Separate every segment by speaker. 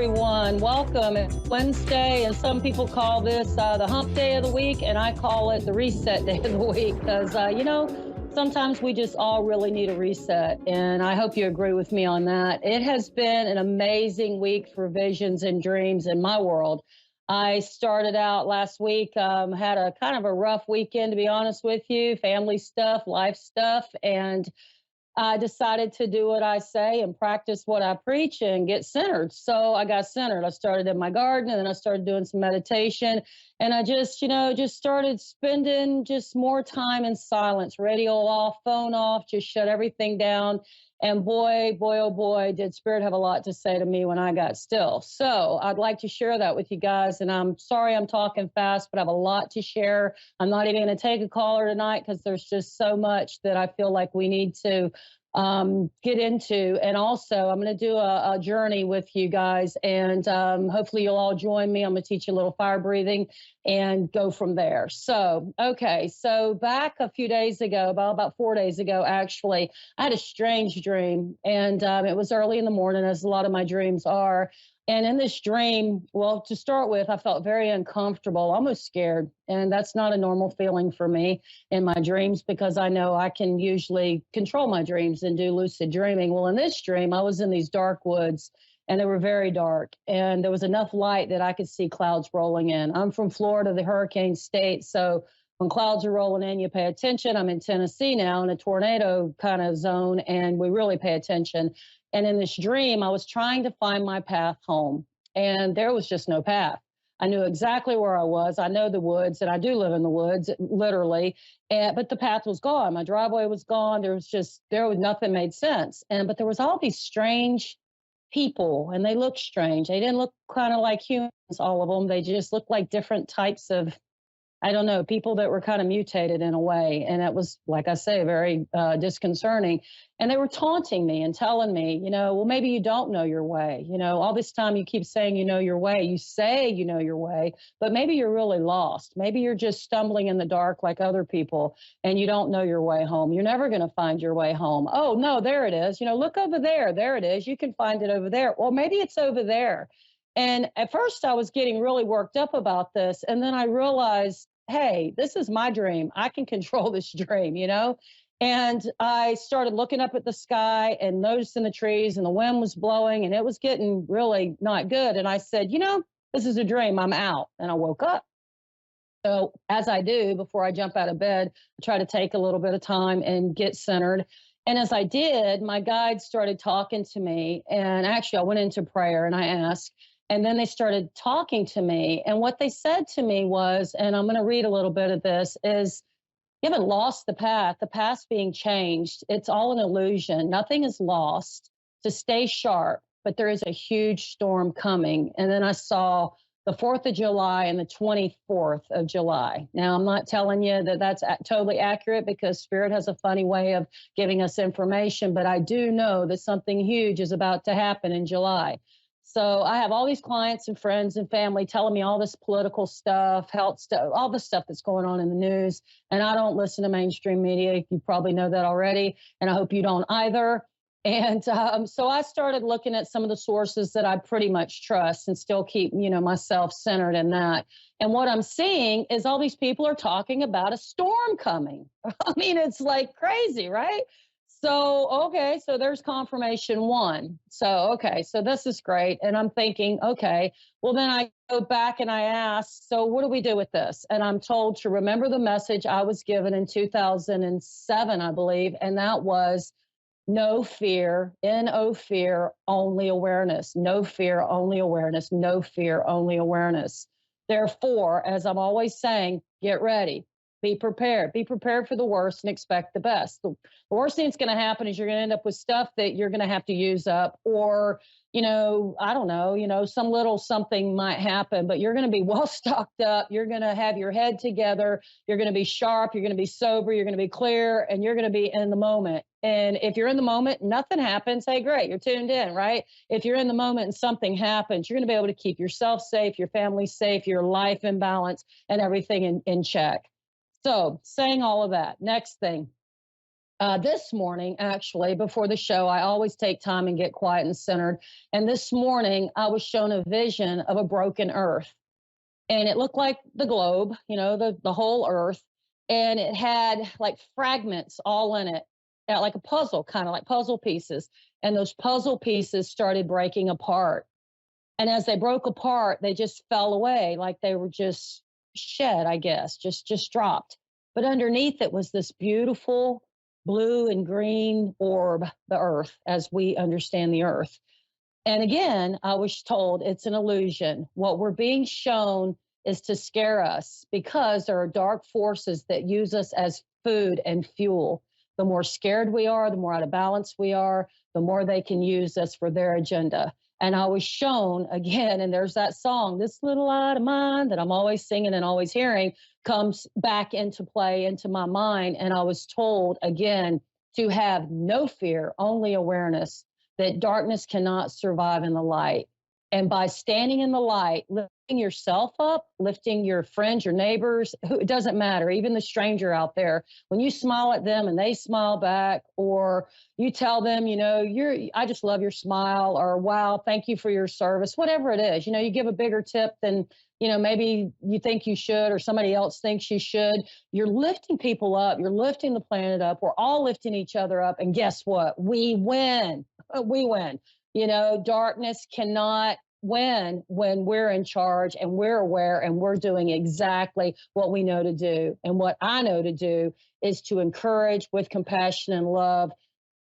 Speaker 1: everyone. Welcome. It's Wednesday, and some people call this the hump day of the week, and I call it the reset day of the week because, sometimes we just all really need a reset, and I hope you agree with me on that. It has been an amazing week for visions and dreams in my world. I started out last week, had a kind of a rough weekend, to be honest with you, family stuff, life stuff, and I decided to do what I say and practice what I preach and get centered. So I got centered. I started in my garden and then I started doing some meditation. And I just, just started spending just more time in silence, radio off, phone off, just shut everything down. And boy, oh boy, did Spirit have a lot to say to me when I got still. So I'd like to share that with you guys. And I'm sorry I'm talking fast, but I have a lot to share. I'm not even going to take a caller tonight because there's just so much that I feel like we need to get into. And also, I'm going to do a journey with you guys. And hopefully you'll all join me. I'm going to teach you a little fire breathing and go from there. So, okay. So back a few days ago, about 4 days ago, actually, I had a strange dream. And it was early in the morning, as a lot of my dreams are. And in this dream, well, to start with, I felt very uncomfortable, almost scared. And that's not a normal feeling for me in my dreams because I know I can usually control my dreams and do lucid dreaming. Well, in this dream, I was in these dark woods and they were very dark. And there was enough light that I could see clouds rolling in. I'm from Florida, the hurricane state. So when clouds are rolling in, you pay attention. I'm in Tennessee now in a tornado kind of zone, and we really pay attention. And in this dream, I was trying to find my path home, and there was just no path. I knew exactly where I was. I know the woods, and I do live in the woods, literally. But the path was gone. My driveway was gone. There was nothing made sense. But there was all these strange people, and they looked strange. They didn't look kind of like humans, all of them. They just looked like different types of, I don't know, people that were kind of mutated in a way. And it was, like I say, very disconcerting. And they were taunting me and telling me, well, maybe you don't know your way. All this time you keep saying you know your way. You say you know your way, but maybe you're really lost. Maybe you're just stumbling in the dark like other people and you don't know your way home. You're never going to find your way home. Oh, no, there it is. Look over there. There it is. You can find it over there. Well, maybe it's over there. And at first I was getting really worked up about this. And then I realized, hey, this is my dream. I can control this dream. And I started looking up at the sky and noticing the trees, and the wind was blowing and it was getting really not good. And I said, this is a dream. I'm out. And I woke up. So as I do before I jump out of bed, I try to take a little bit of time and get centered. And as I did, my guide started talking to me. And actually, I went into prayer and I asked, and then they started talking to me. And what they said to me was, and I'm going to read a little bit of this, is you haven't lost the path. The path's being changed. It's all an illusion. Nothing is lost. To stay sharp, but there is a huge storm coming. And then I saw the 4th of July and the 24th of July. Now, I'm not telling you that that's totally accurate because Spirit has a funny way of giving us information, but I do know that something huge is about to happen in July. So I have all these clients and friends and family telling me all this political stuff, health stuff, all the stuff that's going on in the news. And I don't listen to mainstream media. You probably know that already. And I hope you don't either. And so I started looking at some of the sources that I pretty much trust and still keep, myself centered in that. And what I'm seeing is all these people are talking about a storm coming. I mean, it's like crazy, right? So, okay, so there's confirmation one. So, okay, so this is great. And I'm thinking, okay, well, then I go back and I ask, so what do we do with this? And I'm told to remember the message I was given in 2007, I believe. And that was no fear, no fear, only awareness, no fear, only awareness, no fear, only awareness. Therefore, as I'm always saying, get ready. Be prepared for the worst and expect the best. The worst thing that's going to happen is you're going to end up with stuff that you're going to have to use up, or, I don't know, some little something might happen, but you're going to be well stocked up. You're going to have your head together. You're going to be sharp. You're going to be sober. You're going to be clear, and you're going to be in the moment. And if you're in the moment, nothing happens. Hey, great. You're tuned in, right? If you're in the moment and something happens, you're going to be able to keep yourself safe, your family safe, your life in balance, and everything in check. So saying all of that, next thing, This morning, actually, before the show, I always take time and get quiet and centered. And this morning, I was shown a vision of a broken earth. And it looked like the globe, the whole earth. And it had like fragments all in it, like a puzzle, kind of like puzzle pieces. And those puzzle pieces started breaking apart. And as they broke apart, they just fell away like they were just shed, I guess, just dropped. But underneath it was this beautiful blue and green orb, the earth, as we understand the earth. And again, I was told it's an illusion. What we're being shown is to scare us because there are dark forces that use us as food and fuel. The more scared we are, the more out of balance we are, the more they can use us for their agenda. And I was shown again, and there's that song, This Little Light of Mine, that I'm always singing and always hearing, comes back into play into my mind. And I was told again to have no fear, only awareness, that darkness cannot survive in the light. And by standing in the light, lifting yourself up, lifting your friends, your neighbors, it doesn't matter, even the stranger out there, when you smile at them and they smile back, or you tell them, I just love your smile, or wow, thank you for your service, whatever it is, you give a bigger tip than, maybe you think you should, or somebody else thinks you should. You're lifting people up. You're lifting the planet up. We're all lifting each other up. And guess what? We win. We win. Darkness cannot win when we're in charge and we're aware and we're doing exactly what we know to do. And what I know to do is to encourage with compassion and love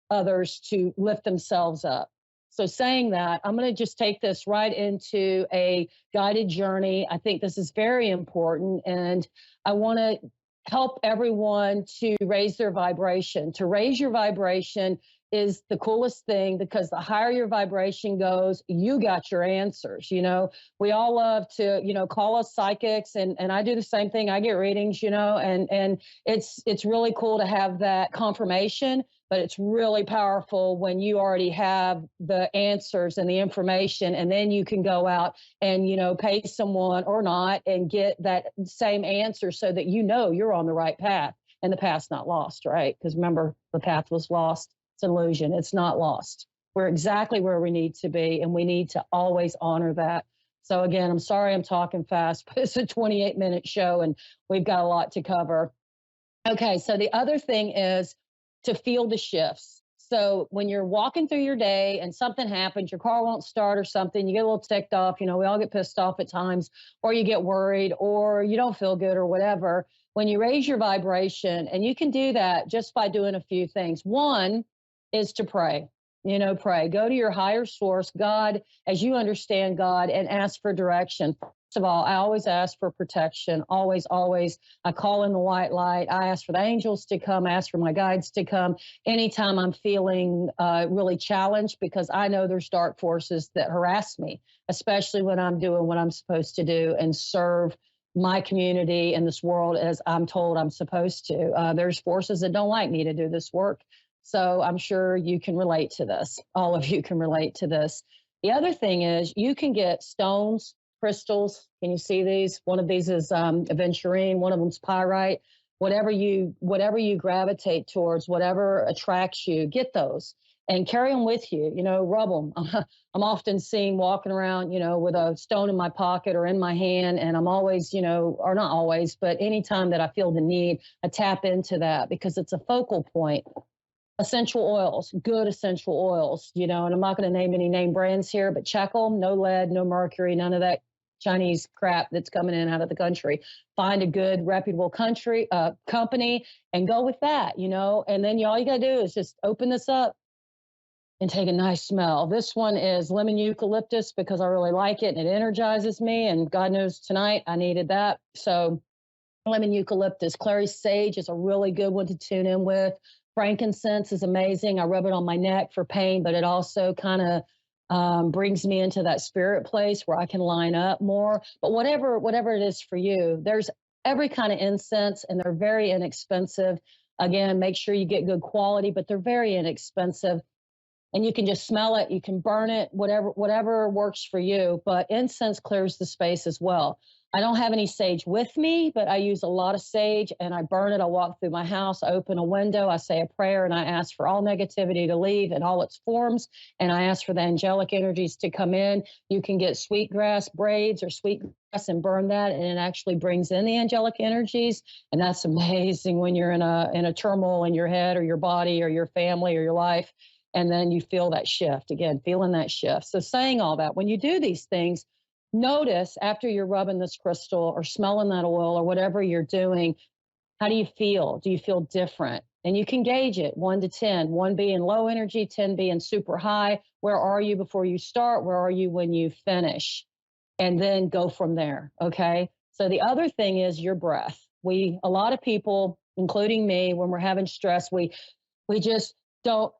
Speaker 1: others to lift themselves up. So saying that, I'm going to just take this right into a guided journey. I think this is very important. And I want to help everyone to raise their vibration. To raise your vibration is the coolest thing, because the higher your vibration goes, you got your answers. We all love to, call us psychics, and I do the same thing. I get readings, and it's really cool to have that confirmation, but it's really powerful when you already have the answers and the information, and then you can go out and, pay someone or not and get that same answer so that you're on the right path and the path's not lost, right? Because remember, the path was lost. It's an illusion. It's not lost. We're exactly where we need to be, and we need to always honor that. So again, I'm sorry I'm talking fast, but it's a 28-minute show and we've got a lot to cover. Okay, so the other thing is to feel the shifts. So when you're walking through your day and something happens, your car won't start or something, you get a little ticked off, we all get pissed off at times, or you get worried, or you don't feel good or whatever. When you raise your vibration, and you can do that just by doing a few things. One is to pray. Pray. Go to your higher source, God, as you understand God, and ask for direction. First of all, I always ask for protection. Always, always. I call in the white light. I ask for the angels to come, ask for my guides to come anytime I'm feeling really challenged, because I know there's dark forces that harass me, especially when I'm doing what I'm supposed to do and serve my community and this world as I'm told I'm supposed to. There's forces that don't like me to do this work. So I'm sure you can relate to this. All of you can relate to this. The other thing is you can get stones, crystals. Can you see these? One of these is aventurine. One of them's pyrite. Whatever you gravitate towards, whatever attracts you, get those and carry them with you. Rub them. I'm often seen walking around, with a stone in my pocket or in my hand, and I'm always, or not always, but anytime that I feel the need, I tap into that because it's a focal point. Essential oils, good essential oils, and I'm not going to name any name brands here, but check them. No lead, no mercury, none of that Chinese crap that's coming in out of the country. Find a good, reputable company and go with that, and then all you got to do is just open this up and take a nice smell. This one is lemon eucalyptus because I really like it and it energizes me. And God knows tonight I needed that. So lemon eucalyptus. Clary sage is a really good one to tune in with. Frankincense is amazing. I rub it on my neck for pain, but it also kind of brings me into that spirit place where I can line up more. But whatever it is for you, there's every kind of incense, and they're very inexpensive. Again, make sure you get good quality, but they're very inexpensive. and you can just smell it, you can burn it, whatever works for you, but incense clears the space as well. I don't have any sage with me, but I use a lot of sage and I burn it. I walk through my house, I open a window, I say a prayer, and I ask for all negativity to leave in all its forms, and I ask for the angelic energies to come in. You can get sweetgrass braids or sweetgrass and burn that, and it actually brings in the angelic energies, and that's amazing when you're in a turmoil in your head or your body or your family or your life, and then you feel that shift again, feeling that shift. So saying all that, when you do these things, notice after you're rubbing this crystal or smelling that oil or whatever you're doing, how do you feel? Do you feel different? And you can gauge it 1 to 10, 1 being low energy, 10 being super high. Where are you before you start? Where are you when you finish? And then go from there. Okay. So the other thing is your breath. A lot of people, including me, when we're having stress, we just don't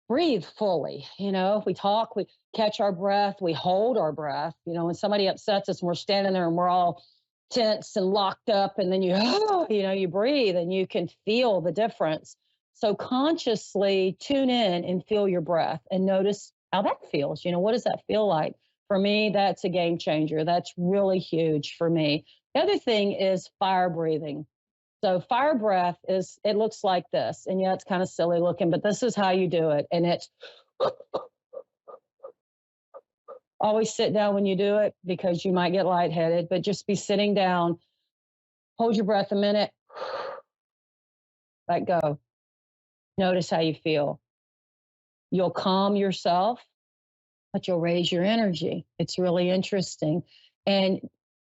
Speaker 1: breathe fully. We talk, we catch our breath, we hold our breath. When somebody upsets us and we're standing there and we're all tense and locked up, and then you breathe and you can feel the difference. So consciously tune in and feel your breath and notice how that feels. What does that feel like? For me, that's a game changer. That's really huge for me. The other thing is fire breathing. So fire breath it looks like this. And yeah, it's kind of silly looking, but this is how you do it. And it's always sit down when you do it because you might get lightheaded, but just be sitting down, hold your breath a minute, let go. Notice how you feel. You'll calm yourself, but you'll raise your energy. It's really interesting. And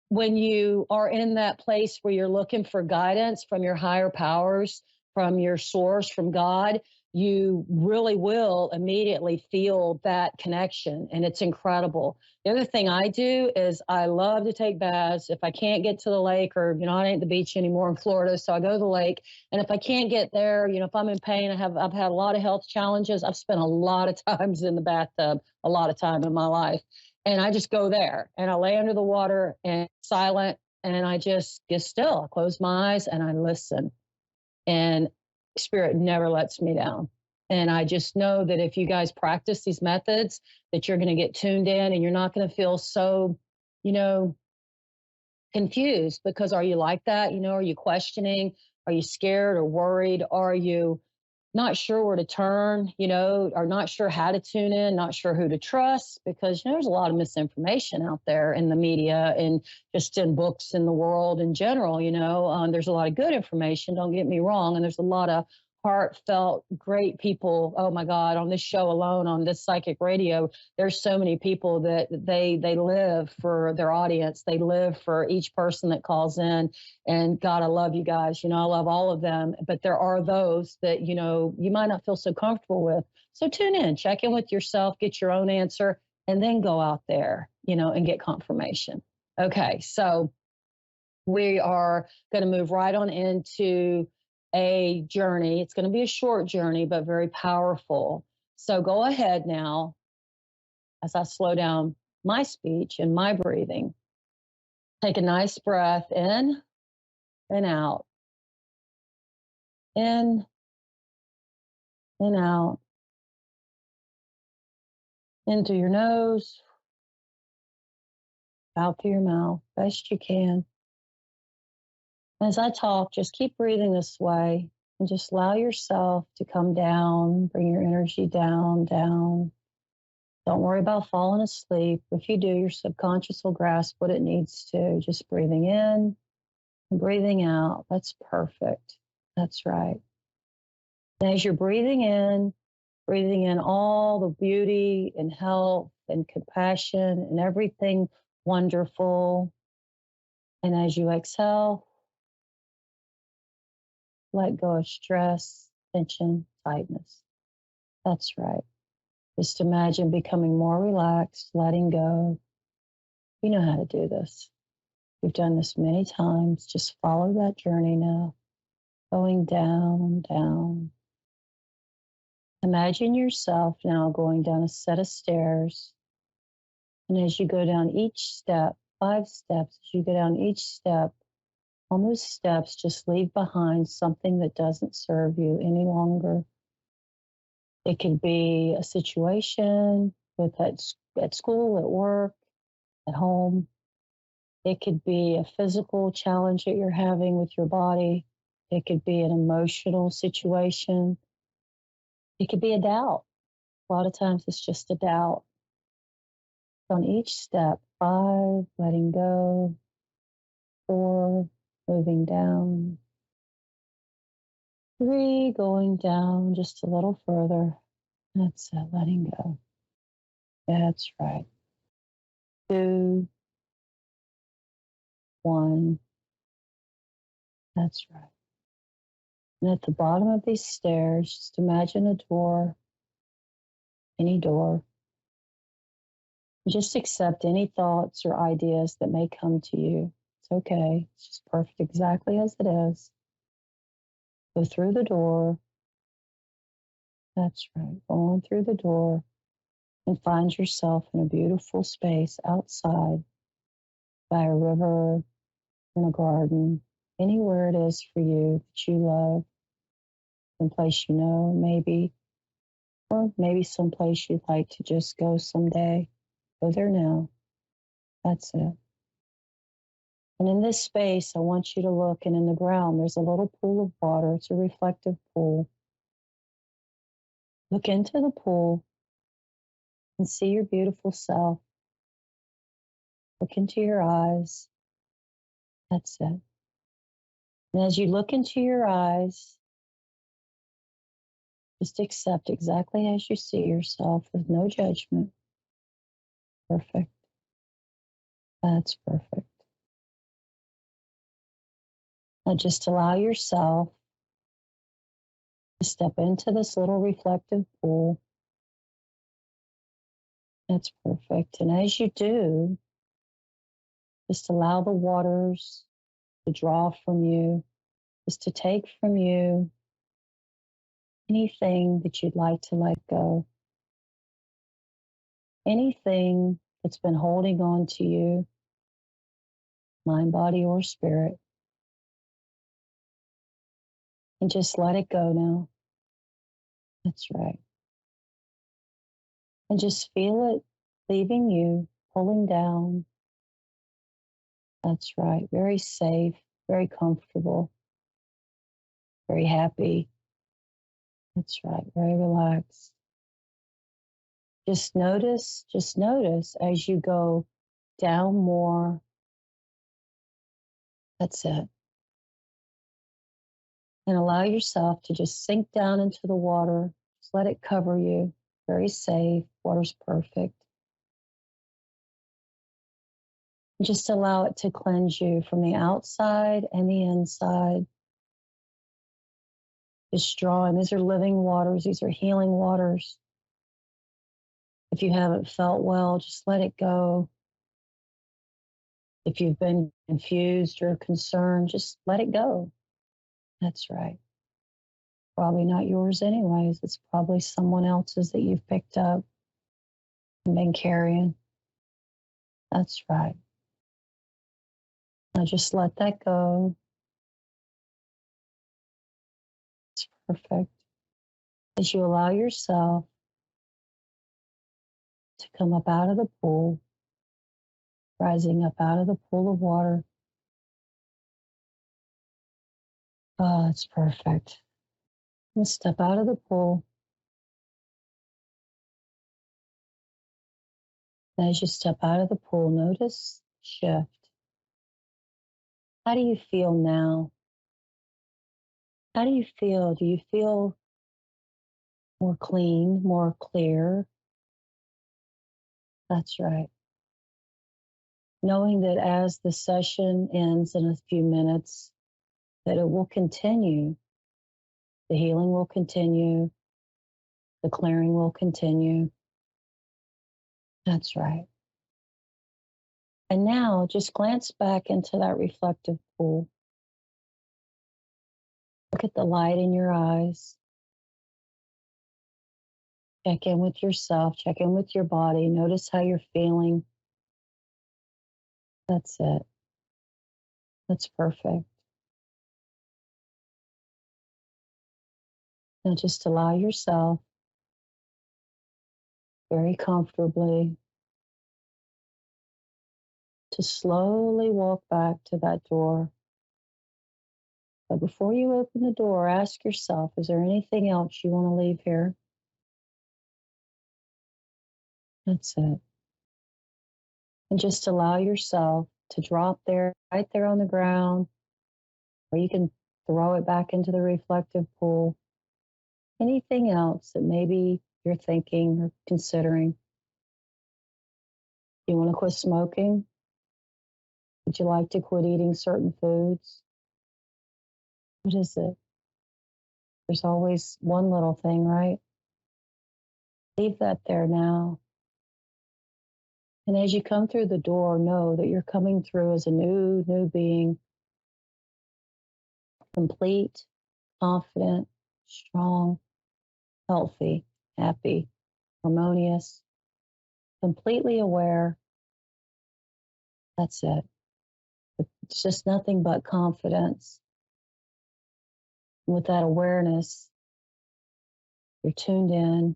Speaker 1: when you are in that place where you're looking for guidance from your higher powers, from your source, from God, you really will immediately feel that connection. And it's incredible. The other thing I do is I love to take baths. If I can't get to the lake, or, I ain't at the beach anymore in Florida, so I go to the lake. And if I can't get there, if I'm in pain, I've had a lot of health challenges. I've spent a lot of times in the bathtub, a lot of time in my life. And I just go there and I lay under the water and silent, and I just get still. I close my eyes and I listen. And spirit never lets me down. And I just know that if you guys practice these methods, that you're going to get tuned in and you're not going to feel so, confused. Because are you like that? Are you questioning? Are you scared or worried? Are you not sure where to turn, or not sure how to tune in, not sure who to trust? Because there's a lot of misinformation out there in the media and just in books in the world in general. There's a lot of good information, don't get me wrong, and there's a lot of heartfelt, great people. Oh my God, on this show alone, on this psychic radio, there's so many people that they live for their audience. They live for each person that calls in. And God, I love you guys. I love all of them. But there are those that, you might not feel so comfortable with. So tune in, check in with yourself, get your own answer, and then go out there, and get confirmation. Okay, so we are going to move right on into a journey. It's going to be a short journey, but very powerful. So go ahead now, as I slow down my speech and my breathing. Take a nice breath in and out. In and out. In through your nose, out through your mouth, best you can. As I talk, just keep breathing this way and just allow yourself to come down, bring your energy down, down. Don't worry about falling asleep. If you do, your subconscious will grasp what it needs to. Just breathing in and breathing out. That's perfect. That's right. And as you're breathing in all the beauty and health and compassion and everything wonderful. And as you exhale, let go of stress, tension, tightness. That's right. Just imagine becoming more relaxed, letting go. You know how to do this. You've done this many times. Just follow that journey now, going down, down. Imagine yourself now going down a set of stairs. And as you go down each step, 5 steps, as you go down each step, on those steps, just leave behind something that doesn't serve you any longer. It could be a situation at school, at work, at home. It could be a physical challenge that you're having with your body. It could be an emotional situation. It could be a doubt. A lot of times it's just a doubt. On each step, 5, letting go, 4, moving down, 3, going down just a little further. That's it, letting go. That's right. 2, 1. That's right. And at the bottom of these stairs, just imagine a door, any door. Just accept any thoughts or ideas that may come to you. It's okay. It's just perfect exactly as it is. Go through the door. That's right. Go on through the door and find yourself in a beautiful space outside by a river, in a garden, anywhere it is for you that you love, someplace you know, maybe, or maybe someplace you'd like to just go someday. Go there now. That's it. And in this space, I want you to look, and in the ground, there's a little pool of water. It's a reflective pool. Look into the pool and see your beautiful self. Look into your eyes. That's it. And as you look into your eyes, just accept exactly as you see yourself with no judgment. Perfect. That's perfect. Now just allow yourself to step into this little reflective pool. That's perfect. And as you do, just allow the waters to draw from you, just to take from you anything that you'd like to let go, anything that's been holding on to you, mind, body, or spirit, and just let it go now. That's right. And just feel it leaving you, pulling down. That's right. Very safe, very comfortable, very happy. That's right. Very relaxed. Just notice as you go down more. That's it. And allow yourself to just sink down into the water. Just let it cover you. Very safe. Water's perfect. And just allow it to cleanse you from the outside and the inside. Just drawing. These are living waters. These are healing waters. If you haven't felt well, just let it go. If you've been confused or concerned, just let it go. That's right. Probably not yours anyways. It's probably someone else's that you've picked up and been carrying. That's right. Now just let that go. It's perfect. As you allow yourself to come up out of the pool, rising up out of the pool of water. Oh, it's perfect. And step out of the pool. As you step out of the pool, notice shift. How do you feel now? How do you feel? Do you feel more clean, more clear? That's right. Knowing that as the session ends in a few minutes, that it will continue. The healing will continue. The clearing will continue. That's right. And now just glance back into that reflective pool. Look at the light in your eyes. Check in with yourself. Check in with your body. Notice how you're feeling. That's it. That's perfect. Now just allow yourself very comfortably, to slowly walk back to that door. But before you open the door, ask yourself, is there anything else you want to leave here? That's it. And just allow yourself to drop there, right there on the ground, or you can throw it back into the reflective pool. Anything else that maybe you're thinking or considering? You want to quit smoking? Would you like to quit eating certain foods? What is it? There's always one little thing, right? Leave that there now. And as you come through the door, know that you're coming through as a new being, complete, confident, strong, healthy, happy, harmonious, completely aware. That's it. It's just nothing but confidence. With that awareness, you're tuned in,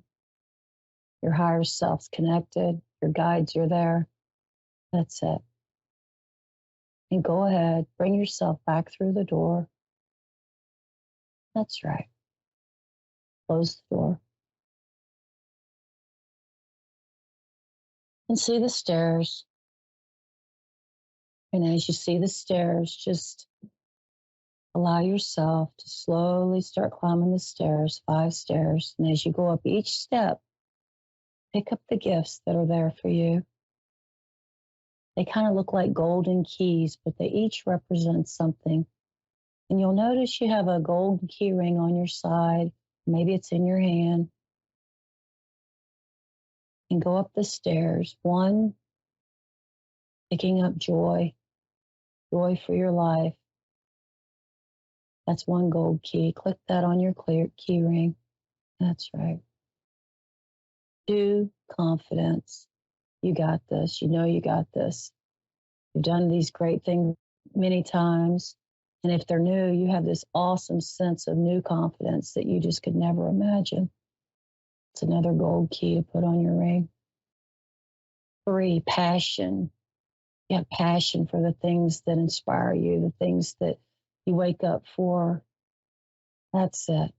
Speaker 1: your higher self's connected, your guides are there. That's it. And go ahead, bring yourself back through the door. That's right. Close the door. And see the stairs. And as you see the stairs, just allow yourself to slowly start climbing the stairs, 5 stairs. And as you go up each step, pick up the gifts that are there for you. They kind of look like golden keys, but they each represent something. And you'll notice you have a golden key ring on your side. Maybe it's in your hand. And go up the stairs. 1, picking up joy, joy for your life. That's 1 gold key. Click that on your clear key ring. That's right. 2, confidence. You got this. You know you got this. You've done these great things many times. And if they're new, you have this awesome sense of new confidence that you just could never imagine. It's another gold key to put on your ring. 3, passion. You have passion for the things that inspire you, the things that you wake up for. That's it.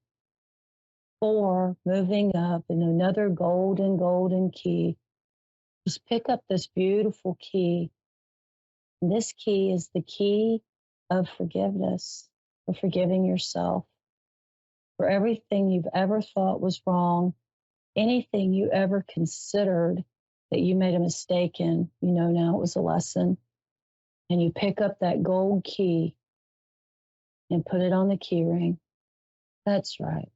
Speaker 1: 4, moving up, and another golden key. Just pick up this beautiful key. And this key is the key of forgiveness, for forgiving yourself, for everything you've ever thought was wrong, anything you ever considered that you made a mistake in, you know now it was a lesson. And you pick up that gold key and put it on the key ring. That's right.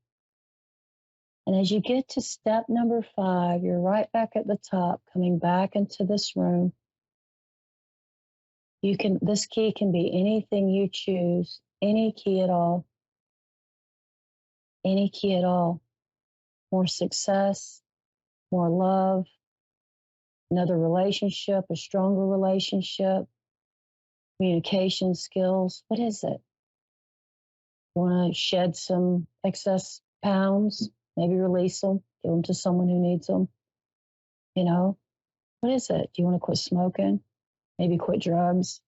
Speaker 1: And as you get to step number 5, you're right back at the top, coming back into this room. This key can be anything you choose, any key at all, any key at all. More success, more love, another relationship, a stronger relationship, communication skills. What is it? You want to shed some excess pounds, maybe release them, give them to someone who needs them. You know, what is it? Do you want to quit smoking? Maybe quit drugs?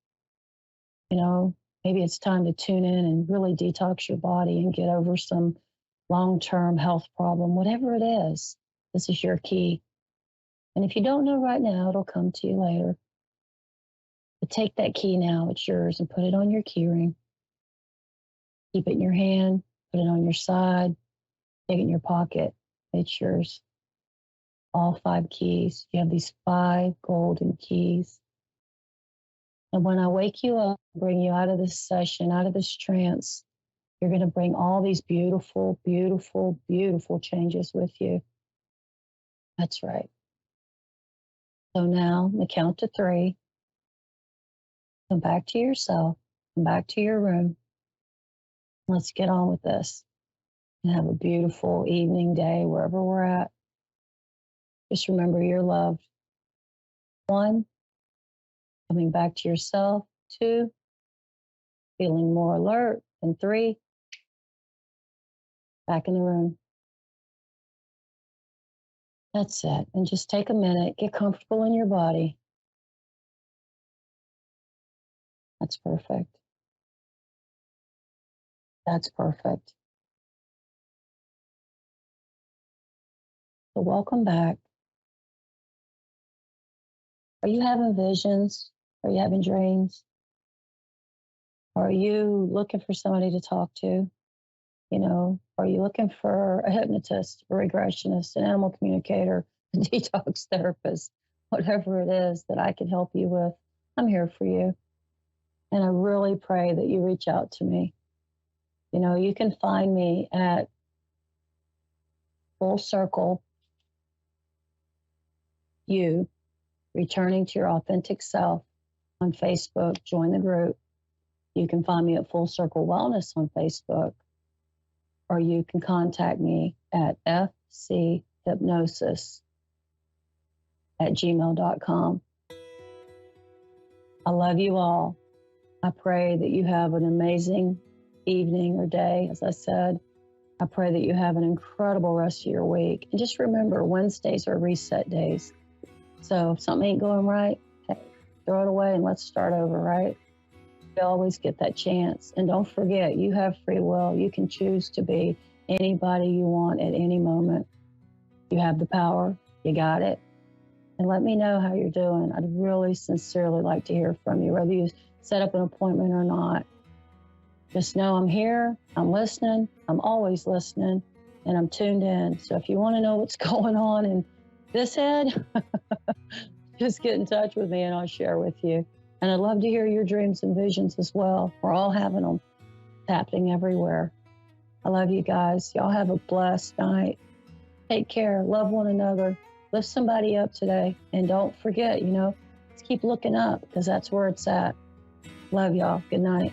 Speaker 1: You know, maybe it's time to tune in and really detox your body and get over some long-term health problem, whatever it is. This is your key. And if you don't know right now, it'll come to you later. But take that key now, it's yours, and put it on your key ring. Keep it in your hand, put it on your side, take it in your pocket. It's yours. All 5 keys. You have these 5 golden keys. And when I wake you up, bring you out of this session, out of this trance, you're going to bring all these beautiful, beautiful, beautiful changes with you. That's right. So now, the count to 3. Come back to yourself. Come back to your room. Let's get on with this and have a beautiful evening, day, wherever we're at. Just remember you're loved. 1, coming back to yourself. 2, feeling more alert. And 3, back in the room. That's it. And just take a minute, get comfortable in your body. That's perfect. That's perfect. So welcome back. Are you having visions? Are you having dreams? Are you looking for somebody to talk to? Are you looking for a hypnotist, a regressionist, an animal communicator, a detox therapist, whatever it is that I can help you with? I'm here for you. And I really pray that you reach out to me. You can find me at Full Circle You, Returning to Your Authentic Self on Facebook. Join the group. You can find me at Full Circle Wellness on Facebook, or you can contact me at fchypnosis@gmail.com. I love you all. I pray that you have an amazing evening or day, as I said. I pray that you have an incredible rest of your week. And just remember, Wednesdays are reset days. So if something ain't going right, hey, throw it away and let's start over, right? You always get that chance. And don't forget, you have free will. You can choose to be anybody you want at any moment. You have the power. You got it. And let me know how you're doing. I'd really sincerely like to hear from you, whether you set up an appointment or not. Just know I'm here. I'm listening. I'm always listening. And I'm tuned in. So if you want to know what's going on in this head, just get in touch with me and I'll share with you. And I'd love to hear your dreams and visions as well. We're all having them. It's happening everywhere. I love you guys. Y'all have a blessed night. Take care. Love one another. Lift somebody up today. And don't forget, let's keep looking up because that's where it's at. Love y'all. Good night.